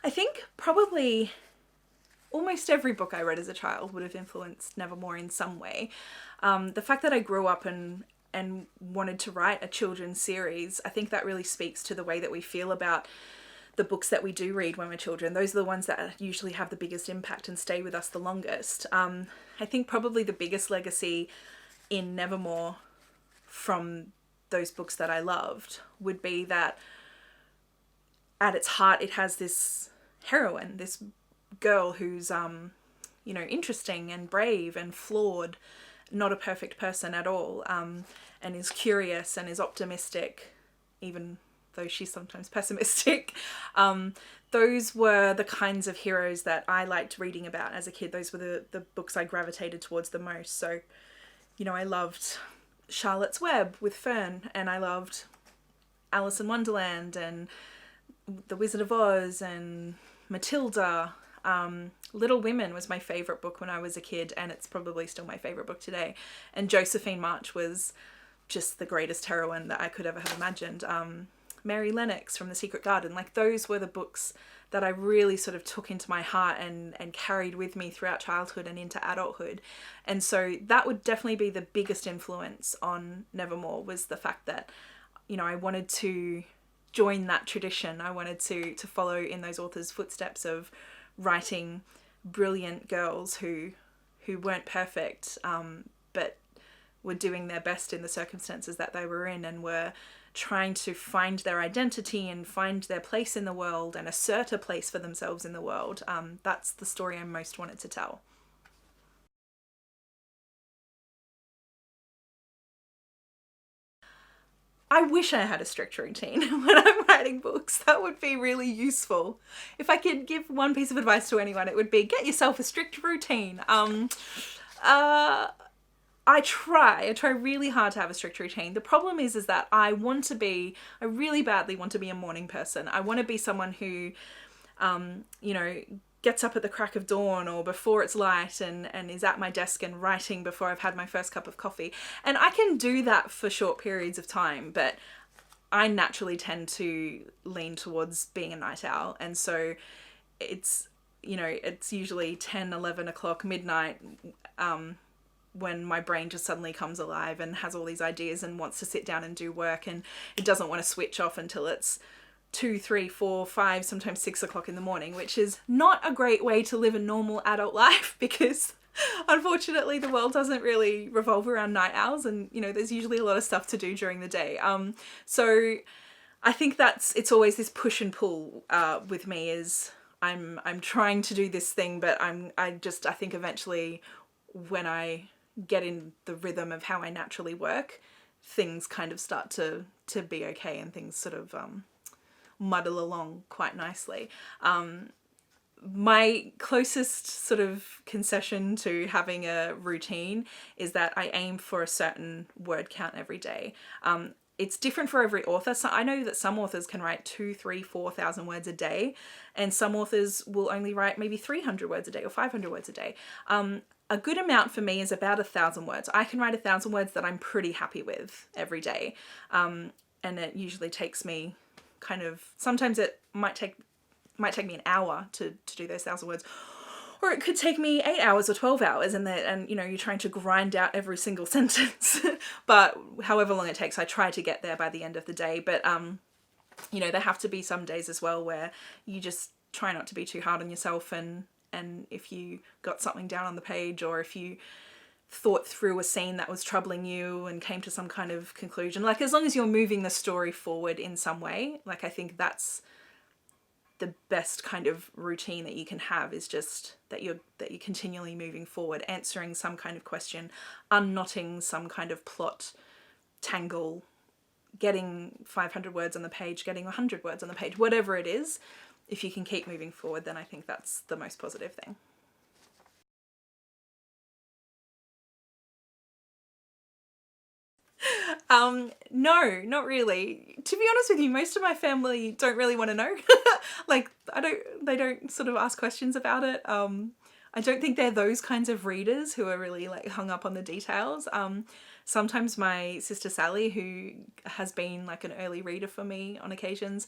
I think probably almost every book I read as a child would have influenced Nevermoor in some way. The fact that I grew up and wanted to write a children's series, I think that really speaks to the way that we feel about the books that we do read when we're children. Those are the ones that usually have the biggest impact and stay with us the longest. I think probably the biggest legacy in Nevermoor from those books that I loved would be that at its heart it has this heroine, this girl who's interesting and brave and flawed, not a perfect person at all, and is curious and is optimistic, even though she's sometimes pessimistic. Those were the kinds of heroes that I liked reading about as a kid. Those were the books I gravitated towards the most. So, I loved Charlotte's Web with Fern, and I loved Alice in Wonderland and The Wizard of Oz and Matilda. Little Women was my favourite book when I was a kid, and it's probably still my favourite book today. And Josephine March was just the greatest heroine that I could ever have imagined. Mary Lennox from The Secret Garden, like those were the books that I really sort of took into my heart and carried with me throughout childhood and into adulthood. And so that would definitely be the biggest influence on Nevermoor, was the fact that, I wanted to join that tradition. I wanted to follow in those authors' footsteps of writing brilliant girls who weren't perfect, but were doing their best in the circumstances that they were in, and were trying to find their identity and find their place in the world and assert a place for themselves in the world. That's the story I most wanted to tell. I wish I had a strict routine when I'm writing books. That would be really useful. If I could give one piece of advice to anyone, it would be get yourself a strict routine. I try really hard to have a strict routine. The problem is that I really badly want to be a morning person. I want to be someone who, gets up at the crack of dawn or before it's light and is at my desk and writing before I've had my first cup of coffee. And I can do that for short periods of time, but I naturally tend to lean towards being a night owl. And so it's usually 10, 11 o'clock, midnight, when my brain just suddenly comes alive and has all these ideas and wants to sit down and do work, and it doesn't want to switch off until it's 2, 3, 4, 5, sometimes 6 o'clock in the morning, which is not a great way to live a normal adult life, because unfortunately the world doesn't really revolve around night owls, and there's usually a lot of stuff to do during the day. So I think it's always this push and pull with me, is I'm trying to do this thing, but I think eventually when I get in the rhythm of how I naturally work, things kind of start to be okay, and things sort of muddle along quite nicely. My closest sort of concession to having a routine is that I aim for a certain word count every day. It's different for every author. So I know that some authors can write 2, 3, 4,000 words a day, and some authors will only write maybe 300 words a day or 500 words a day. A good amount for me is about 1,000 words. I can write 1,000 words that I'm pretty happy with every day. And it usually takes me sometimes it might take me an hour to do those 1,000 words, or it could take me 8 hours or 12 hours, and you're trying to grind out every single sentence. But however long it takes, I try to get there by the end of the day. But there have to be some days as well where you just try not to be too hard on yourself, and if you got something down on the page, or if you thought through a scene that was troubling you and came to some kind of conclusion, like as long as you're moving the story forward in some way, like I think that's the best kind of routine that you can have, is just that you're continually moving forward, answering some kind of question, unknotting some kind of plot tangle, getting 500 words on the page, getting 100 words on the page, whatever it is. If you can keep moving forward, then I think that's the most positive thing. No, not really. To be honest with you, most of my family don't really want to know. Like, they don't sort of ask questions about it. I don't think they're those kinds of readers who are really like hung up on the details. Sometimes my sister Sally, who has been like an early reader for me on occasions,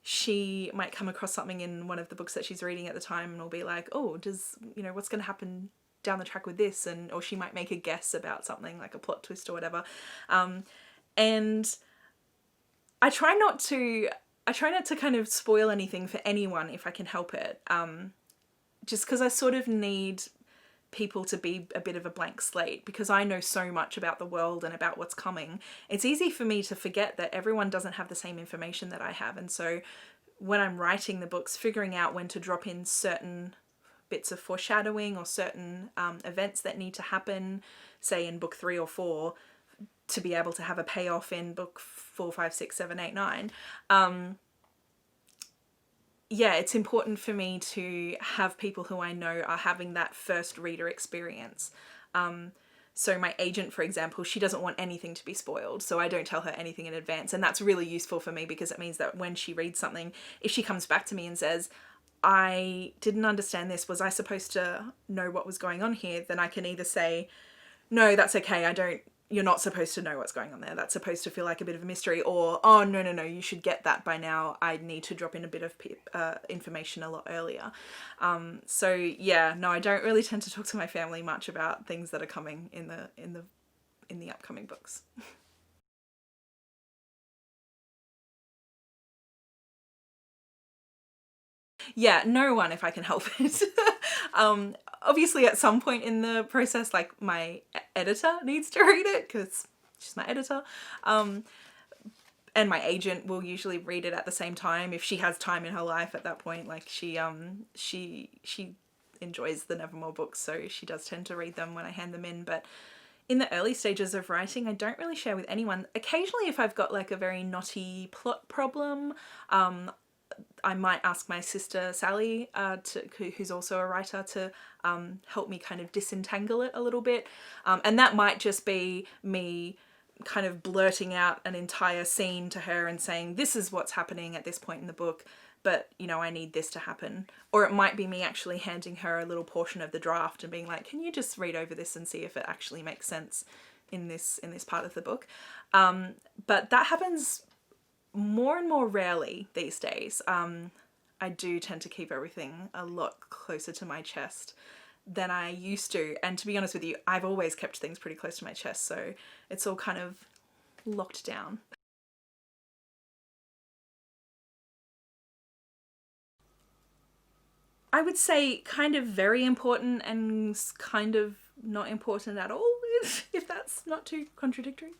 she might come across something in one of the books that she's reading at the time and will be like, oh, does, what's going to happen down the track with this? And or she might make a guess about something, like a plot twist or whatever. And I try not to kind of spoil anything for anyone if I can help it. Just because I sort of need people to be a bit of a blank slate, because I know so much about the world and about what's coming. It's easy for me to forget that everyone doesn't have the same information that I have. And so when I'm writing the books, figuring out when to drop in certain bits of foreshadowing or certain events that need to happen, say in book 3 or 4, to be able to have a payoff in book 4, 5, 6, 7, 8, 9. Yeah, it's important for me to have people who I know are having that first reader experience. So my agent, for example, she doesn't want anything to be spoiled, so I don't tell her anything in advance. And that's really useful for me, because it means that when she reads something, if she comes back to me and says, I didn't understand this, was I supposed to know what was going on here? Then I can either say, no, that's okay, you're not supposed to know what's going on there. That's supposed to feel like a bit of a mystery. Or, oh, no, you should get that by now. I need to drop in a bit of information a lot earlier. So yeah, no, I don't really tend to talk to my family much about things that are coming in the upcoming books. Yeah, no one if I can help it. Obviously at some point in the process, like, my editor needs to read it because she's my editor. And my agent will usually read it at the same time if she has time in her life at that point. Like, she enjoys the Nevermoor books, so she does tend to read them when I hand them in. But in the early stages of writing, I don't really share with anyone. Occasionally, if I've got like a very knotty plot problem, I might ask my sister Sally, who's also a writer, to help me kind of disentangle it a little bit. And that might just be me kind of blurting out an entire scene to her and saying, this is what's happening at this point in the book, but I need this to happen. Or it might be me actually handing her a little portion of the draft and being like, can you just read over this and see if it actually makes sense in this part of the book. But that happens more and more rarely these days. I do tend to keep everything a lot closer to my chest than I used to. And to be honest with you, I've always kept things pretty close to my chest, so it's all kind of locked down. I would say kind of very important and kind of not important at all, if that's not too contradictory.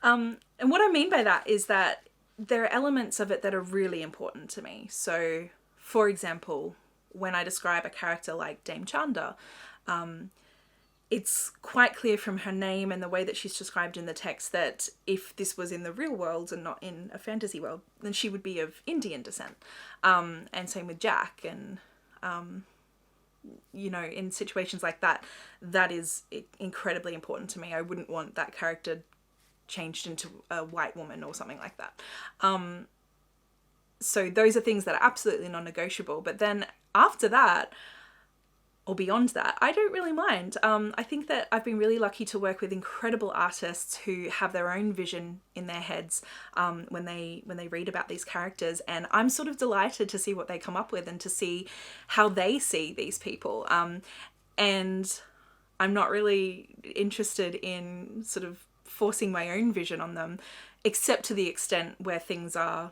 And what I mean by that is that there are elements of it that are really important to me. So, for example, when I describe a character like Dame Chanda, it's quite clear from her name and the way that she's described in the text that if this was in the real world and not in a fantasy world, then she would be of Indian descent. And same with Jack. And, in situations like that, that is incredibly important to me. I wouldn't want that character changed into a white woman or something like that. So those are things that are absolutely non-negotiable. But then after that, or beyond that, I don't really mind. I think that I've been really lucky to work with incredible artists who have their own vision in their heads when they read about these characters, and I'm sort of delighted to see what they come up with and to see how they see these people. And I'm not really interested in sort of forcing my own vision on them, except to the extent where things are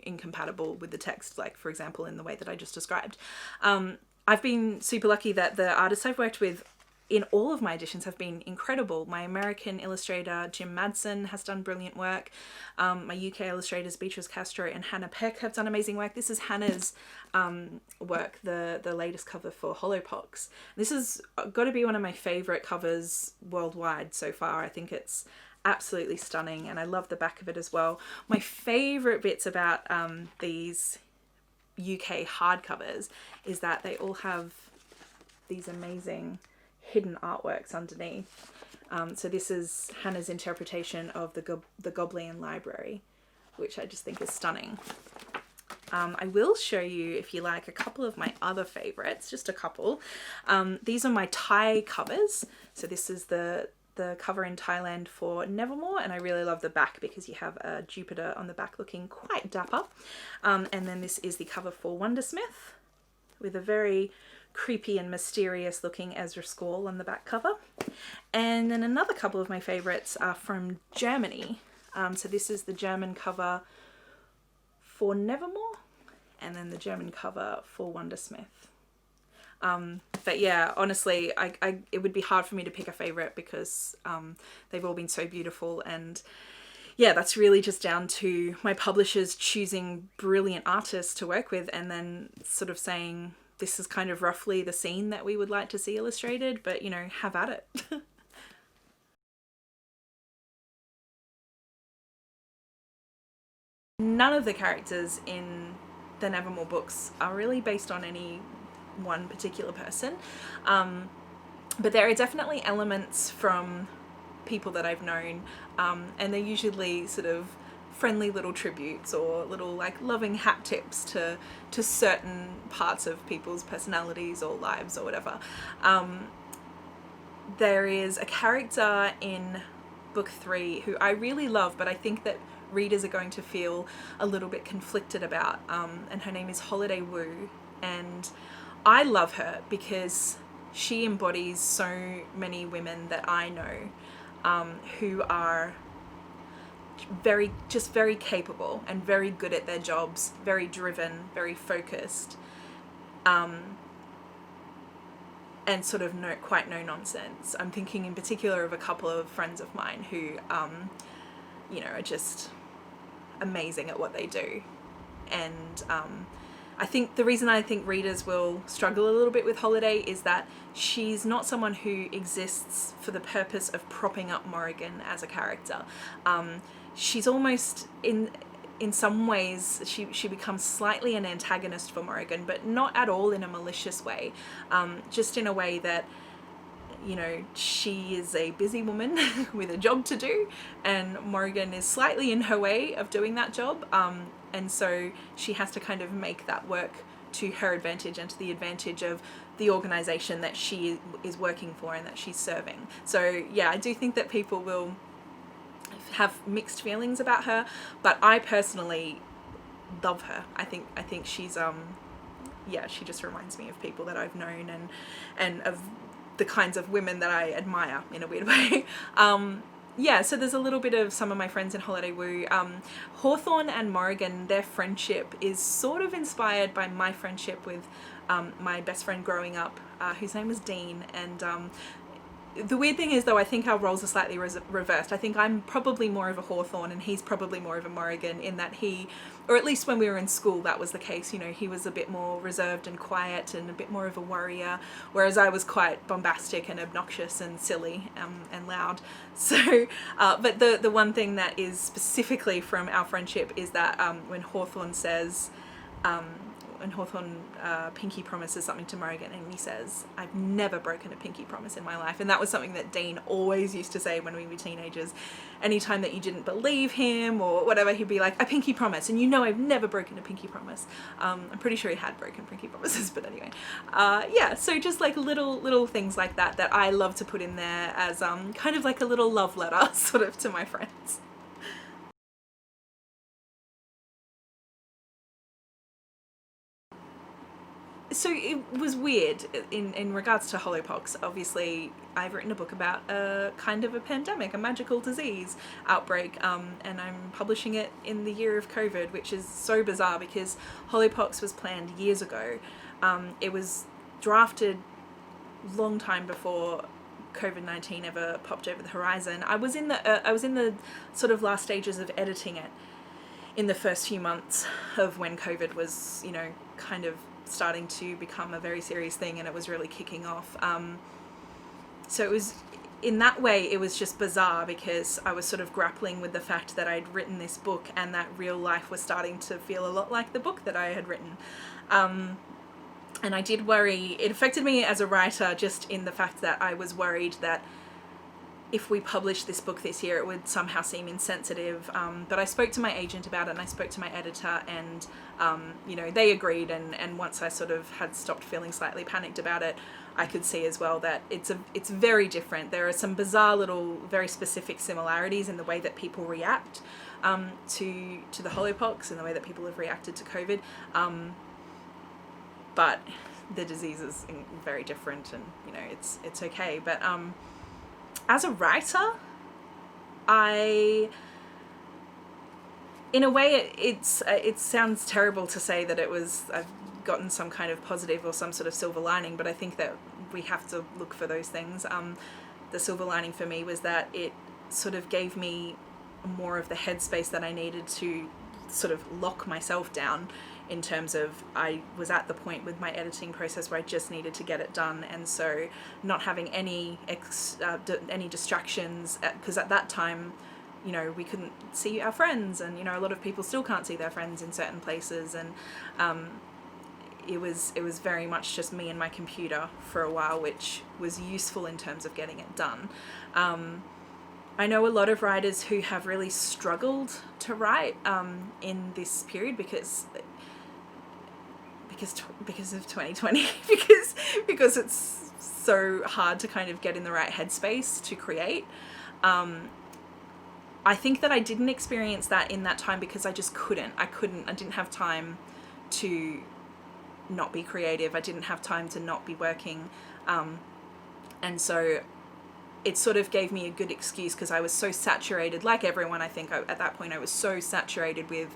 incompatible with the text, like for example in the way that I just described. I've been super lucky that the artists I've worked with in all of my editions have been incredible. My American illustrator Jim Madsen has done brilliant work. My UK illustrators Beatrice Castro and Hannah Peck have done amazing work. This is Hannah's work, the latest cover for Hollowpox. This has got to be one of my favourite covers worldwide so far. I think it's absolutely stunning, and I love the back of it as well. My favourite bits about these UK hardcovers is that they all have these amazing hidden artworks underneath. So this is Hannah's interpretation of the Gobelin Library, which I just think is stunning. I will show you, if you like, a couple of my other favourites, just a couple. These are my Thai covers. So this is the the cover in Thailand for Nevermoor, and I really love the back because you have a Jupiter on the back looking quite dapper. And then this is the cover for Wondersmith with a very creepy and mysterious looking Ezra Scroll on the back cover. And then another couple of my favourites are from Germany. So this is the German cover for Nevermoor, and then the German cover for Wondersmith. But yeah, honestly, it would be hard for me to pick a favourite because they've all been so beautiful, and yeah, that's really just down to my publishers choosing brilliant artists to work with and then sort of saying, this is kind of roughly the scene that we would like to see illustrated, but you know, have at it. None of the characters in the Nevermoor books are really based on any one particular person, but there are definitely elements from people that I've known, and they're usually sort of friendly little tributes or little like loving hat tips to certain parts of people's personalities or lives or whatever. There is a character in book 3 who I really love, but I think that readers are going to feel a little bit conflicted about, and her name is Holiday Wu, and I love her because she embodies so many women that I know, who are very capable and very good at their jobs, very driven, very focused, and sort of quite no nonsense. I'm thinking in particular of a couple of friends of mine who you know, are just amazing at what they do. And I think the reason I think readers will struggle a little bit with Holiday is that she's not someone who exists for the purpose of propping up Morrigan as a character. She's almost, in some ways, she becomes slightly an antagonist for Morrigan, but not at all in a malicious way, just in a way that, you know, she is a busy woman with a job to do, and Morrigan is slightly in her way of doing that job, and so she has to kind of make that work to her advantage and to the advantage of the organisation that she is working for and that she's serving. So yeah, I do think that people will have mixed feelings about her, but I personally love her. I think she's yeah, she just reminds me of people that I've known and of the kinds of women that I admire in a weird way. Yeah, so there's a little bit of some of my friends in Holiday Wu. Hawthorne and Morrigan, their friendship is sort of inspired by my friendship with my best friend growing up, whose name was Dean. And the weird thing is, though, I think our roles are slightly reversed. I think I'm probably more of a Hawthorne and he's probably more of a Morrigan, in that he, or at least when we were in school, that was the case. You know, he was a bit more reserved and quiet and a bit more of a worrier, whereas I was quite bombastic and obnoxious and silly and loud. So, but the one thing that is specifically from our friendship is that when Hawthorne says, when Hawthorne pinky promises something to Morrigan, and he says, "I've never broken a pinky promise in my life," and that was something that Dean always used to say when we were teenagers. Anytime that you didn't believe him or whatever, he'd be like, "A pinky promise," and you know, I've never broken a pinky promise. I'm pretty sure he had broken pinky promises, but anyway, yeah. So just like little things like that I love to put in there as kind of like a little love letter, sort of, to my friends. So it was weird in regards to Hollowpox. Obviously, I've written a book about a kind of a pandemic, a magical disease outbreak, and I'm publishing it in the year of COVID, which is so bizarre because Hollowpox was planned years ago. It was drafted long time before COVID-19 ever popped over the horizon. I was in the sort of last stages of editing it in the first few months of when COVID was, you know, kind of starting to become a very serious thing, and it was really kicking off. So it was, in that way, it was just bizarre because I was sort of grappling with the fact that I'd written this book and that real life was starting to feel a lot like the book that I had written. And I did worry, it affected me as a writer just in the fact that I was worried that if we published this book this year, it would somehow seem insensitive. But I spoke to my agent about it, and I spoke to my editor, and you know, they agreed. And once I sort of had stopped feeling slightly panicked about it, I could see as well that it's very different. There are some bizarre little, very specific similarities in the way that people react to the Hollowpox and the way that people have reacted to COVID. But the disease is very different, and you know, it's okay. But as a writer, in a way, it sounds terrible to say that I've gotten some kind of positive or some sort of silver lining, but I think that we have to look for those things. The silver lining for me was that it sort of gave me more of the headspace that I needed to sort of lock myself down, in terms of I was at the point with my editing process where I just needed to get it done, and so not having any distractions, because at that time, you know, we couldn't see our friends, and you know, a lot of people still can't see their friends in certain places, and it was very much just me and my computer for a while, which was useful in terms of getting it done. I know a lot of writers who have really struggled to write in this period because of 2020, because it's so hard to kind of get in the right headspace to create. I think that I didn't experience that in that time because I just couldn't. I didn't have time to not be creative. I didn't have time to not be working. And so it sort of gave me a good excuse, because I was so saturated, like everyone, I think at that point I was so saturated with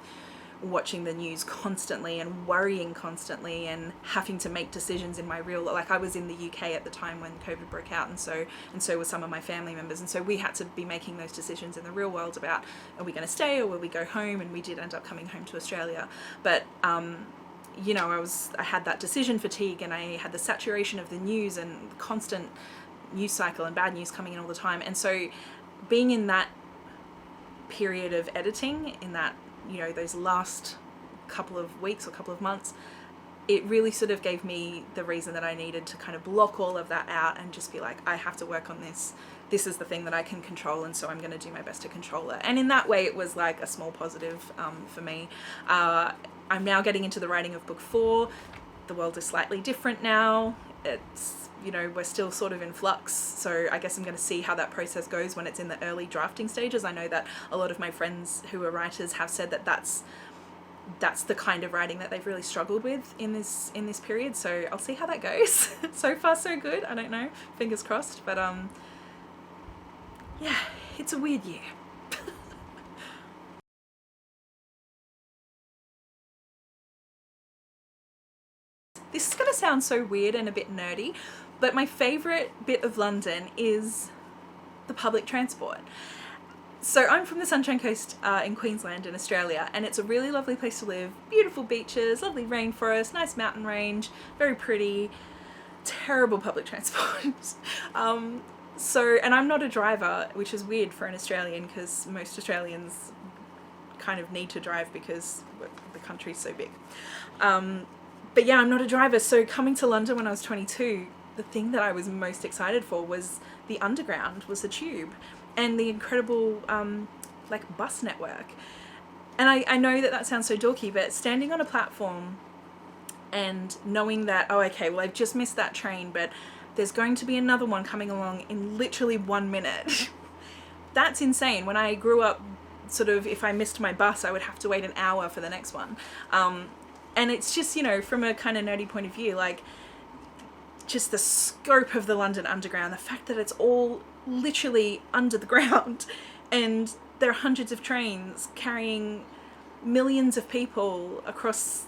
watching the news constantly and worrying constantly and having to make decisions in my real, like I was in the UK at the time when COVID broke out, and so were some of my family members, and so we had to be making those decisions in the real world about, are we going to stay or will we go home? And we did end up coming home to Australia, but you know, I had that decision fatigue, and I had the saturation of the news and the constant news cycle and bad news coming in all the time. And so being in that period of editing, in that, you know, those last couple of weeks or couple of months, it really sort of gave me the reason that I needed to kind of block all of that out and just be like, I have to work on this. This is the thing that I can control, and so I'm going to do my best to control it. And in that way, it was like a small positive for me. I'm now getting into the writing of book 4. The world is slightly different now. It's, you know, we're still sort of in flux, so I guess I'm going to see how that process goes when it's in the early drafting stages. I know that a lot of my friends who are writers have said that that's the kind of writing that they've really struggled with in this period, so I'll see how that goes. So far so good, I don't know, fingers crossed, but yeah, it's a weird year. This is going to sound so weird and a bit nerdy, but my favourite bit of London is the public transport. So I'm from the Sunshine Coast in Queensland in Australia, and it's a really lovely place to live. Beautiful beaches, lovely rainforest, nice mountain range, very pretty. Terrible public transport. And I'm not a driver, which is weird for an Australian, because most Australians kind of need to drive because the country's so big. But yeah, I'm not a driver, so coming to London when I was 22, the thing that I was most excited for was the underground, was the tube, and the incredible like bus network. And I know that sounds so dorky, but standing on a platform and knowing that, oh, okay, well, I've just missed that train, but there's going to be another one coming along in literally 1 minute. That's insane. When I grew up, sort of, if I missed my bus, I would have to wait an hour for the next one. And it's just, you know, from a kind of nerdy point of view, like, just the scope of the London Underground, the fact that it's all literally under the ground, and there are hundreds of trains carrying millions of people across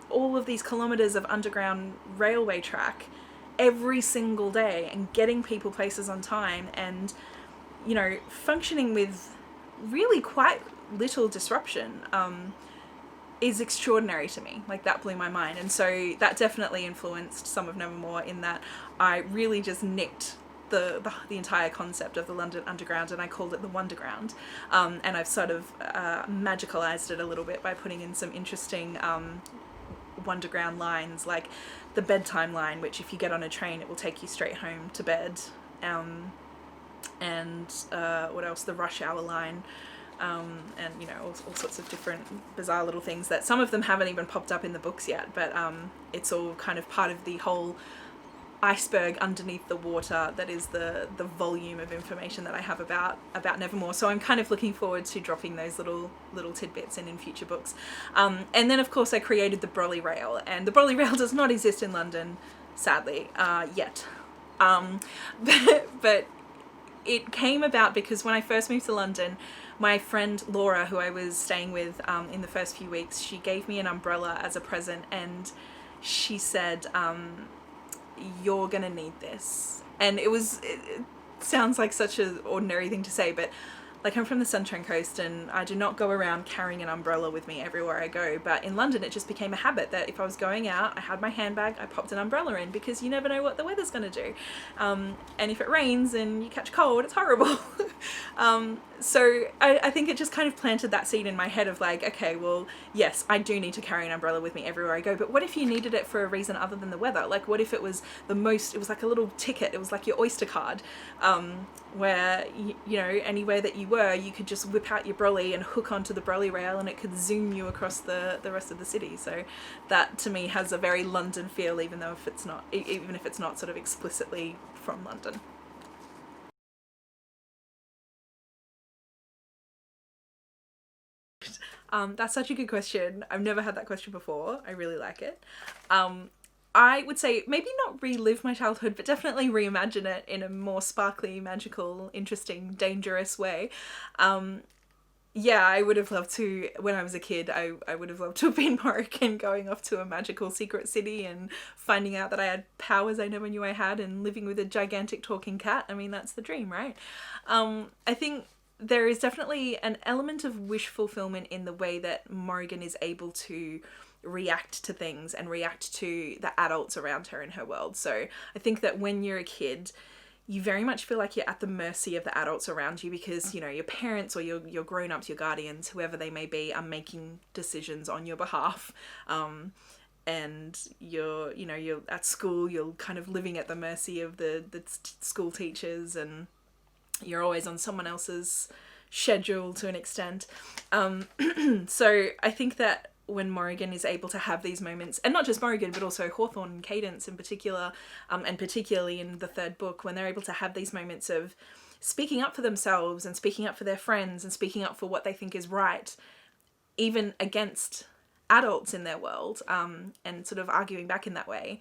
all of these kilometres of underground railway track every single day, and getting people places on time, and, you know, functioning with really quite little disruption, is extraordinary to me. Like, that blew my mind. And so that definitely influenced some of Nevermoor, in that I really just nicked the entire concept of the London Underground, and I called it the Wonderground. And I've sort of magicalized it a little bit by putting in some interesting Wonderground lines, like the bedtime line, which if you get on a train, it will take you straight home to bed. And what else? The rush hour line. And, you know, all sorts of different bizarre little things that some of them haven't even popped up in the books yet, but it's all kind of part of the whole iceberg underneath the water that is the volume of information that I have about Nevermoor. So I'm kind of looking forward to dropping those little tidbits in future books. And then of course I created the Brolly Rail, and the Brolly Rail does not exist in London, sadly, yet. But it came about because when I first moved to London, my friend Laura, who I was staying with in the first few weeks, she gave me an umbrella as a present, and she said, you're gonna need this. And it sounds like such an ordinary thing to say, but like, I'm from the Sunshine Coast and I do not go around carrying an umbrella with me everywhere I go, but in London it just became a habit that if I was going out, I had my handbag, I popped an umbrella in, because you never know what the weather's going to do. And if it rains and you catch cold, it's horrible. So I think it just kind of planted that seed in my head of like, okay, well, yes, I do need to carry an umbrella with me everywhere I go, but what if you needed it for a reason other than the weather? Like, what if it was it was like a little ticket, it was like your Oyster card, where, you know, anywhere that you were, you could just whip out your brolly and hook onto the brolly rail and it could zoom you across the rest of the city. So that to me has a very London feel, even if it's not sort of explicitly from London. That's such a good question. I've never had that question before. I really like it. I would say maybe not relive my childhood, but definitely reimagine it in a more sparkly, magical, interesting, dangerous way. Yeah, I would have loved to, when I was a kid, I would have loved to have been Morrigan, going off to a magical secret city and finding out that I had powers I never knew I had and living with a gigantic talking cat. I mean, that's the dream, right? I think there is definitely an element of wish fulfillment in the way that Morrigan is able to react to things and react to the adults around her in her world. So I think that when you're a kid, you very much feel like you're at the mercy of the adults around you, because, you know, your parents or your grown-ups, your guardians, whoever they may be, are making decisions on your behalf. And you're at school, you're kind of living at the mercy of the school teachers, and you're always on someone else's schedule to an extent. So I think that when Morrigan is able to have these moments, and not just Morrigan, but also Hawthorne and Cadence in particular, and particularly in the third book, when they're able to have these moments of speaking up for themselves and speaking up for their friends and speaking up for what they think is right, even against adults in their world, and sort of arguing back in that way,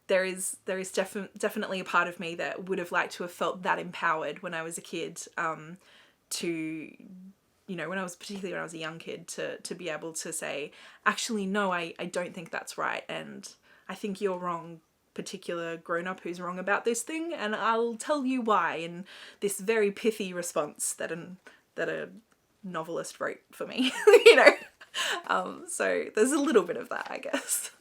there is definitely a part of me that would have liked to have felt that empowered when I was a kid, to, you know, particularly when I was a young kid, to be able to say, actually, no, I don't think that's right, and I think you're wrong, particular grown-up who's wrong about this thing, and I'll tell you why, in this very pithy response that a novelist wrote for me, you know. So there's a little bit of that, I guess.